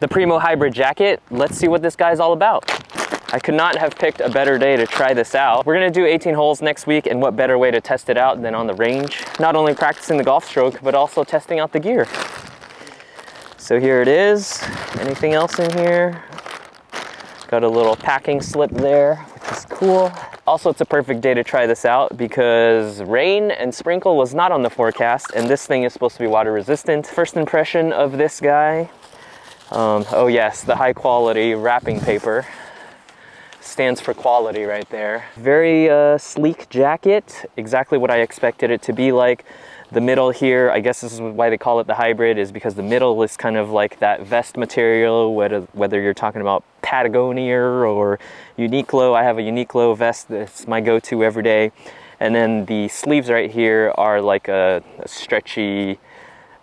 The Primo Hybrid Jacket. Let's see what this guy's all about. I could not have picked a better day to try this out. We're gonna do 18 holes next week, and what better way to test it out than on the range? Not only practicing the golf stroke, but also testing out the gear. So here it is. Anything else in here? Got a little packing slip there, which is cool. Also, it's a perfect day to try this out because rain and sprinkle was not on the forecast, and this thing is supposed to be water resistant. First impression of this guy. Oh yes, the high quality wrapping paper. Stands for quality right there. Very sleek jacket, exactly what I expected it to be like. The middle here, I guess this is why they call it the hybrid, is because the middle is kind of like that vest material, whether you're talking about Patagonia or Uniqlo. I have a Uniqlo vest that's my go-to every day. And then the sleeves right here are like a stretchy,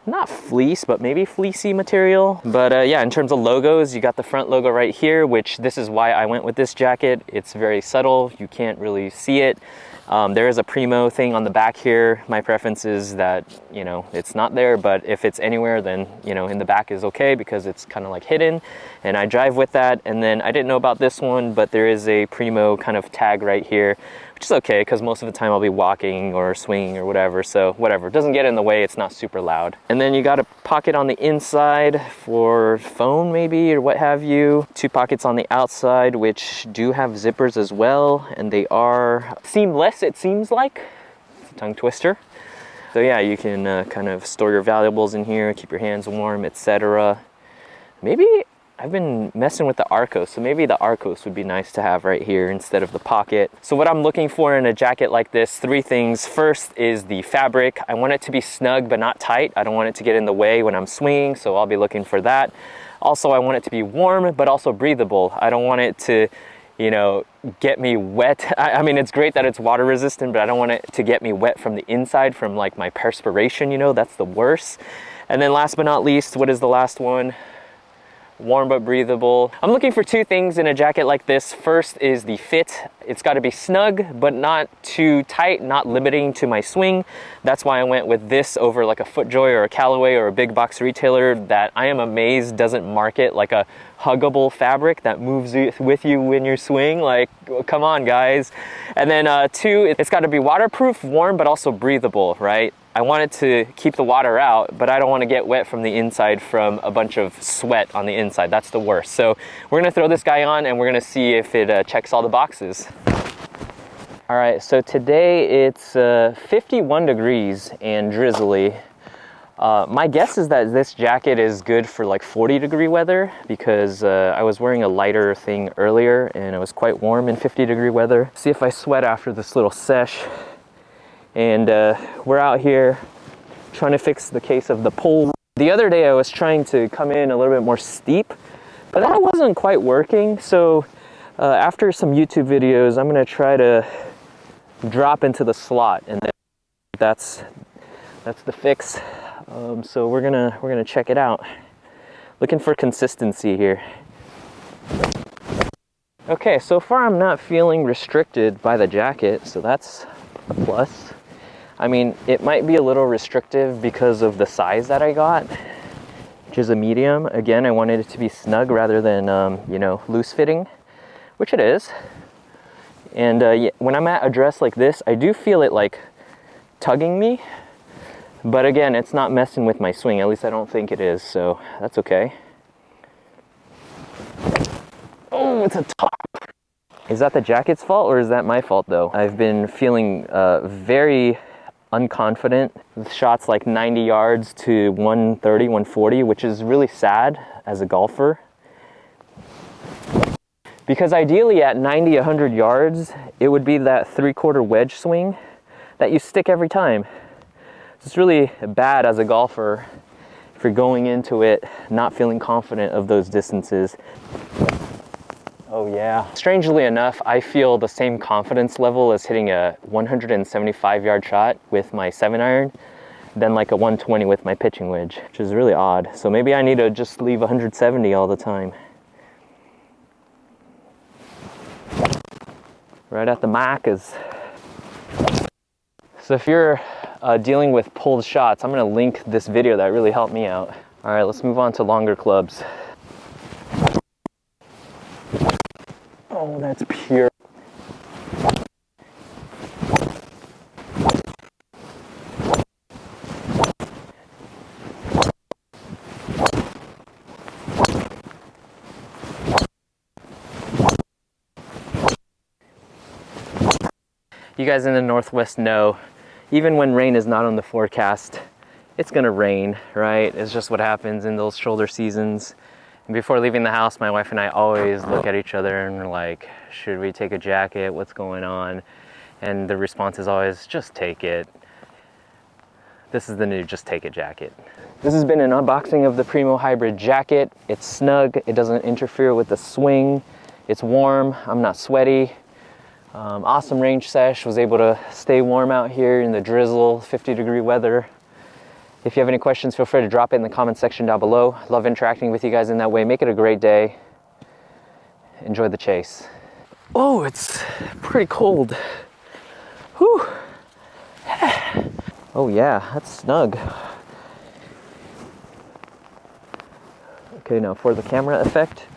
not fleece, but maybe fleecy material. But yeah, in terms of logos, you got the front logo right here, which this is why I went with this jacket. It's very subtle, you can't really see it. There is a Primo thing on the back here. My preference is that, you know, it's not there, but if it's anywhere, then, you know, in the back is okay because it's kind of like hidden, and I drive with that. And then I didn't know about this one, but there is a Primo kind of tag right here, which is okay because most of the time I'll be walking or swinging or whatever, so whatever, it doesn't get in the way, it's not super loud. And then you got a pocket on the inside for phone maybe or what have you. Two pockets on the outside which do have zippers as well, and they are seamless, it seems like. It's a tongue twister. So yeah, you can kind of store your valuables in here, keep your hands warm, etc. Maybe I've been messing with the Arcos, so maybe the Arcos would be nice to have right here instead of the pocket. So what I'm looking for in a jacket like this, three things. First is the fabric. I want it to be snug but not tight. I don't want it to get in the way when I'm swinging, so I'll be looking for that. Also, I want it to be warm but also breathable. I don't want it to, you know, get me wet. I mean, it's great that it's water resistant, but I don't want it to get me wet from the inside from like my perspiration, you know, that's the worst. And then last but not least, what is the last one? Warm but breathable. I'm looking for two things in a jacket like this. First is the fit. It's got to be snug but not too tight, not limiting to my swing. That's why I went with this over like a FootJoy or a Callaway or a big box retailer that I am amazed doesn't market like a huggable fabric that moves with you when you swing. Like, come on guys. And then two, it's got to be waterproof, warm, but also breathable, right? I want it to keep the water out, but I don't want to get wet from the inside from a bunch of sweat on the inside. That's the worst. So we're gonna throw this guy on and we're gonna see if it checks all the boxes. All right, so today it's 51 degrees and drizzly. My guess is that this jacket is good for like 40-degree weather because I was wearing a lighter thing earlier and it was quite warm in 50-degree weather. See if I sweat after this little sesh. And we're out here trying to fix the case of the pole. The other day I was trying to come in a little bit more steep, but that wasn't quite working. So after some YouTube videos, I'm gonna try to drop into the slot, and then that's the fix. So we're gonna check it out. Looking for consistency here. Okay, so far I'm not feeling restricted by the jacket, so that's a plus. I mean, it might be a little restrictive because of the size that I got, which is a medium. Again, I wanted it to be snug rather than, you know, loose fitting, which it is. And yeah, when I'm at a dress like this, I do feel it like tugging me. But again, it's not messing with my swing. At least I don't think it is, so that's okay. Oh, it's a top. Is that the jacket's fault or is that my fault though? I've been feeling very unconfident with shots like 90 yards to 130, 140, which is really sad as a golfer. Because ideally at 90, 100 yards, it would be that 3/4 wedge swing that you stick every time. So it's really bad as a golfer if you're going into it not feeling confident of those distances. Oh yeah. Strangely enough, I feel the same confidence level as hitting a 175-yard shot with my 7-iron than like a 120 with my pitching wedge, which is really odd. So maybe I need to just leave 170 all the time. Right at the markers. So if you're dealing with pulled shots, I'm gonna link this video that really helped me out. All right, let's move on to longer clubs. Oh, that's pure. You guys in the Northwest know, even when rain is not on the forecast, it's gonna rain, right? It's just what happens in those shoulder seasons. And before leaving the house, my wife and I always look at each other and we're like, should we take a jacket? What's going on? And the response is always, just take it. This is the new just take it jacket. This has been an unboxing of the Primo Hybrid Jacket. It's snug, it doesn't interfere with the swing. It's warm, I'm not sweaty. Awesome range sesh, was able to stay warm out here in the drizzle, 50-degree weather. If you have any questions, feel free to drop it in the comment section down below. Love interacting with you guys in that way. Make it a great day. Enjoy the chase. Oh, it's pretty cold. Whew. Oh yeah, that's snug. Okay, now for the camera effect.